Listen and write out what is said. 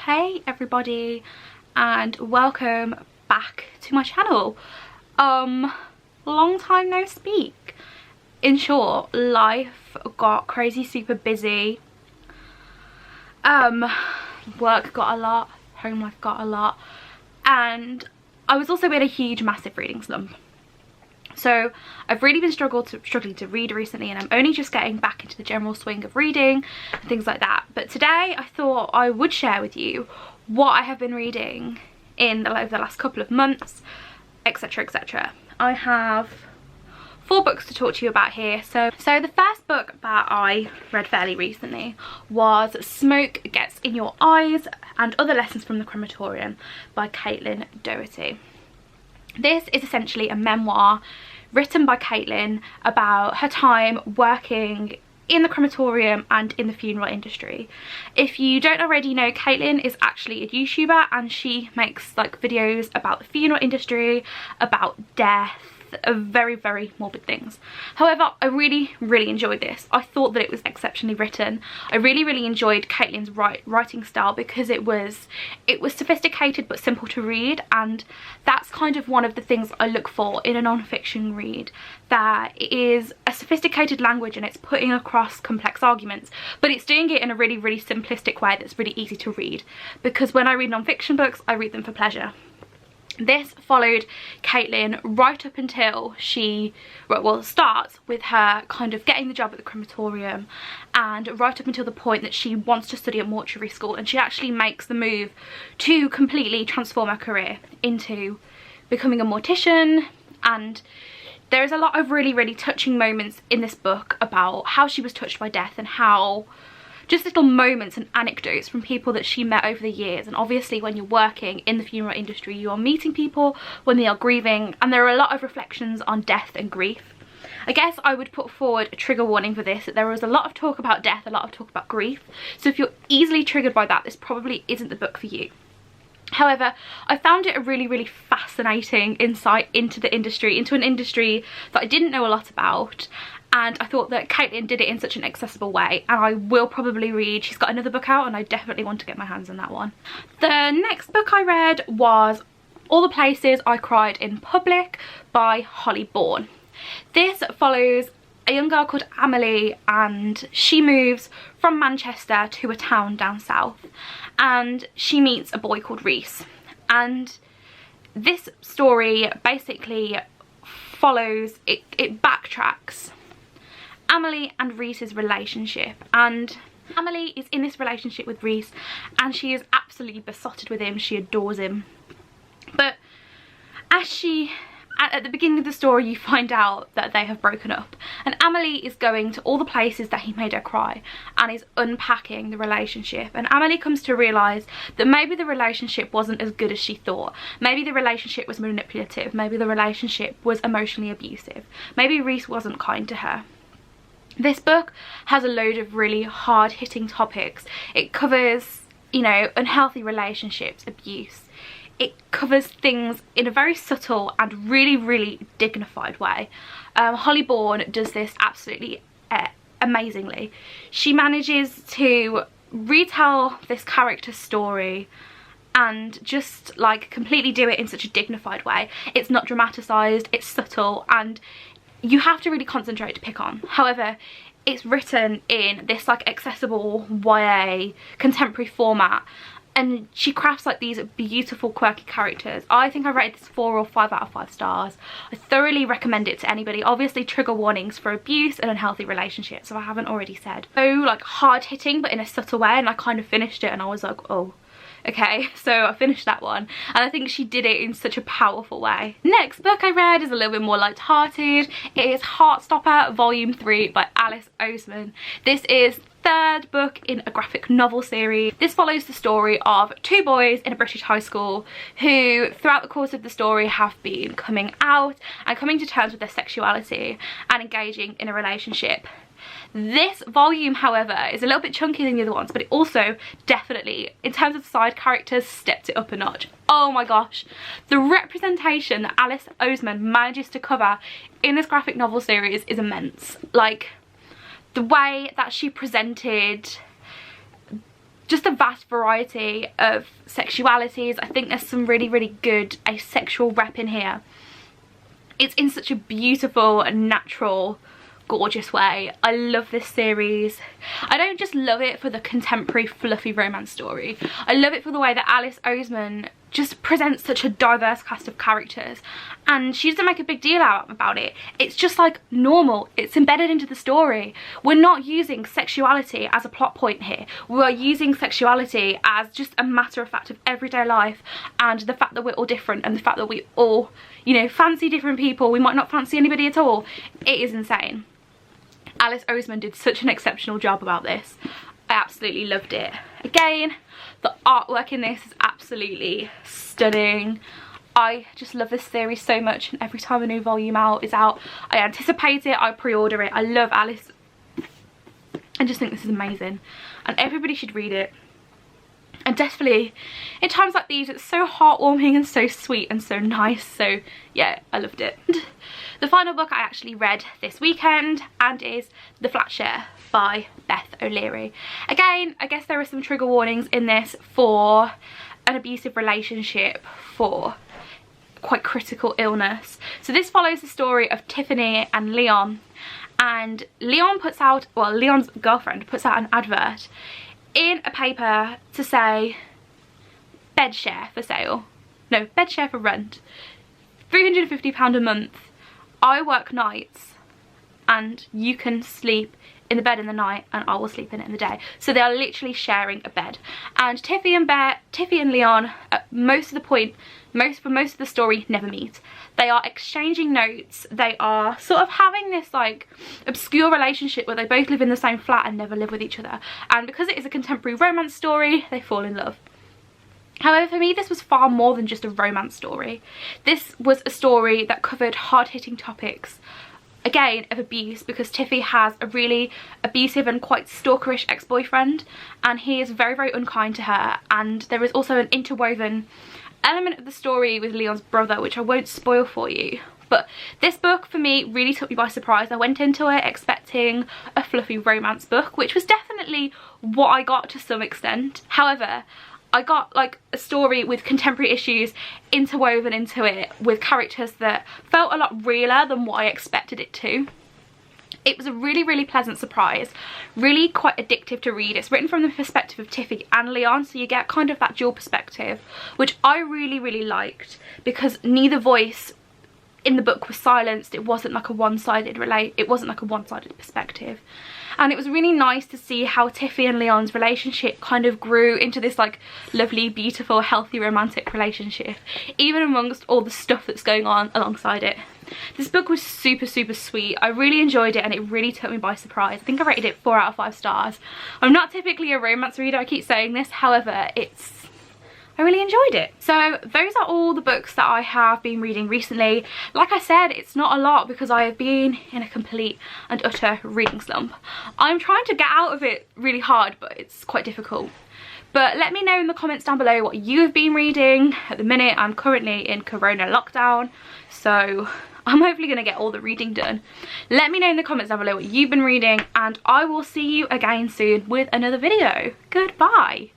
Hey everybody, and welcome back to my channel. Long time no speak. In short, life got crazy super busy. Work got a lot, home life got a lot, and I was also in a huge massive reading slump. So I've really been struggling to read recently, and I'm only just getting back into the general swing of reading and things like that. But today I thought I would share with you what I have been reading over the last couple of months, etc, etc. I have 4 books to talk to you about here. So the first book that I read fairly recently was Smoke Gets in Your Eyes and Other Lessons from the Crematorium by Caitlin Doherty. This is essentially a memoir written by Caitlin about her time working in the crematorium and in the funeral industry. If you don't already know, Caitlin is actually a YouTuber, and she makes like videos about the funeral industry, about death, very, very morbid things. However, I really enjoyed this. I thought that it was exceptionally written. I really enjoyed Caitlin's writing style because it was sophisticated but simple to read, and that's kind of one of the things I look for in a non-fiction read, that it is a sophisticated language and it's putting across complex arguments, but it's doing it in a really simplistic way that's really easy to read, because when I read non-fiction books, I read them for pleasure. This followed Caitlin right up until she, well, starts with her kind of getting the job at the crematorium, and right up until the point that she wants to study at mortuary school, and she actually makes the move to completely transform her career into becoming a mortician. And there is a lot of really touching moments in this book about how she was touched by death, and how just little moments and anecdotes from people that she met over the years. And obviously when you're working in the funeral industry, you are meeting people when they are grieving, and there are a lot of reflections on death and grief. I guess I would put forward a trigger warning for this, that there was a lot of talk about death, a lot of talk about grief, so if you're easily triggered by that, this probably isn't the book for you. However, I found it a really fascinating insight into the industry, into an industry that I didn't know a lot about, and I thought that Caitlin did it in such an accessible way, and I will probably read. She's got another book out and I definitely want to get my hands on that one. The next book I read was All the Places I Cried in Public by Holly Bourne. This follows a young girl called Amelie, and she moves from Manchester to a town down south, and she meets a boy called Reese. And this story basically follows, it backtracks Amelie and Reese's relationship, and Amelie is in this relationship with Reese and she is absolutely besotted with him. She adores him, but at the beginning of the story, you find out that they have broken up, and Amelie is going to all the places that he made her cry and is unpacking the relationship. And Amelie comes to realise that maybe the relationship wasn't as good as she thought. Maybe the relationship was manipulative. Maybe the relationship was emotionally abusive. Maybe Reese wasn't kind to her. This book has a load of really hard-hitting topics. It covers, you know, unhealthy relationships, abuse. It covers things in a very subtle and really dignified way. Holly Bourne does this absolutely amazingly. She manages to retell this character's story and just like completely do it in such a dignified way. It's not dramatised, it's subtle, and you have to really concentrate to pick on. However, it's written in this like accessible YA contemporary format, and she crafts like these beautiful quirky characters. I think I rated this 4 or 5 out of 5 stars. I thoroughly recommend it to anybody. Obviously trigger warnings for abuse and unhealthy relationships, so I haven't already said. So like hard hitting but in a subtle way, and I kind of finished it and I was like, oh okay, so I finished that one, and I think she did it in such a powerful way. Next book I read is a little bit more light-hearted. It is Heartstopper Volume 3 by Alice Osmond. This is third book in a graphic novel series. This follows the story of 2 boys in a British high school who throughout the course of the story have been coming out and coming to terms with their sexuality and engaging in a relationship. This volume, however, is a little bit chunkier than the other ones, but it also definitely, in terms of side characters, stepped it up a notch. Oh my gosh, the representation that Alice Osmond manages to cover in this graphic novel series is immense. Like, the way that she presented just a vast variety of sexualities. I think there's some really, really good asexual rep in here. It's in such a beautiful and natural, gorgeous way. I love this series. I don't just love it for the contemporary fluffy romance story. I love it for the way that Alice Osmond just presents such a diverse cast of characters, and she doesn't make a big deal out about it. It's just like normal. It's embedded into the story. We're not using sexuality as a plot point here. We're using sexuality as just a matter of fact of everyday life, and the fact that we're all different, and the fact that we all, you know, fancy different people. We might not fancy anybody at all. It is insane. Alice Osmond did such an exceptional job about this. I absolutely loved it. Again, the artwork in this is absolutely stunning. I just love this series so much, and every time a new volume is out, I anticipate it, I pre-order it. I love Alice. I just think this is amazing, and everybody should read it. And definitely in times like these, it's so heartwarming and so sweet and so nice. So yeah, I loved it. The final book I actually read this weekend and is The Flatshare by Beth O'Leary. Again, I guess there are some trigger warnings in this for an abusive relationship, for quite critical illness. So this follows the story of Tiffany and Leon, and Leon puts out, well, Leon's girlfriend puts out an advert in a paper to say bed share for sale. No, bed share for rent. £350 a month. I work nights and you can sleep in the bed in the night and I will sleep in it in the day. So they are literally sharing a bed. And Tiffy and Leon, at most of the story, never meet. They are exchanging notes. They are sort of having this like obscure relationship where they both live in the same flat and never live with each other. And because it is a contemporary romance story, they fall in love. However, for me, this was far more than just a romance story. This was a story that covered hard-hitting topics, again, of abuse, because Tiffy has a really abusive and quite stalkerish ex-boyfriend, and he is very, very unkind to her. And there is also an interwoven element of the story with Leon's brother, which I won't spoil for you. But this book, for me, really took me by surprise. I went into it expecting a fluffy romance book, which was definitely what I got to some extent. However, I got like a story with contemporary issues interwoven into it, with characters that felt a lot realer than what I expected it to. It was a really, really pleasant surprise, really quite addictive to read. It's written from the perspective of Tiffy and Leon, so you get kind of that dual perspective, which I really, really liked, because neither voice in the book was silenced. It wasn't like a one-sided perspective. And it was really nice to see how Tiffy and Leon's relationship kind of grew into this like lovely, beautiful, healthy, romantic relationship, even amongst all the stuff that's going on alongside it. This book was super, super sweet. I really enjoyed it, and it really took me by surprise. I think I rated it 4 out of 5 stars. I'm not typically a romance reader, I keep saying this, however, I really enjoyed it. So those are all the books that I have been reading recently. Like I said, it's not a lot because I have been in a complete and utter reading slump. I'm trying to get out of it really hard, but it's quite difficult. But let me know in the comments down below what you have been reading. At the minute, I'm currently in Corona lockdown, so I'm hopefully going to get all the reading done. Let me know in the comments down below what you've been reading, and I will see you again soon with another video. Goodbye.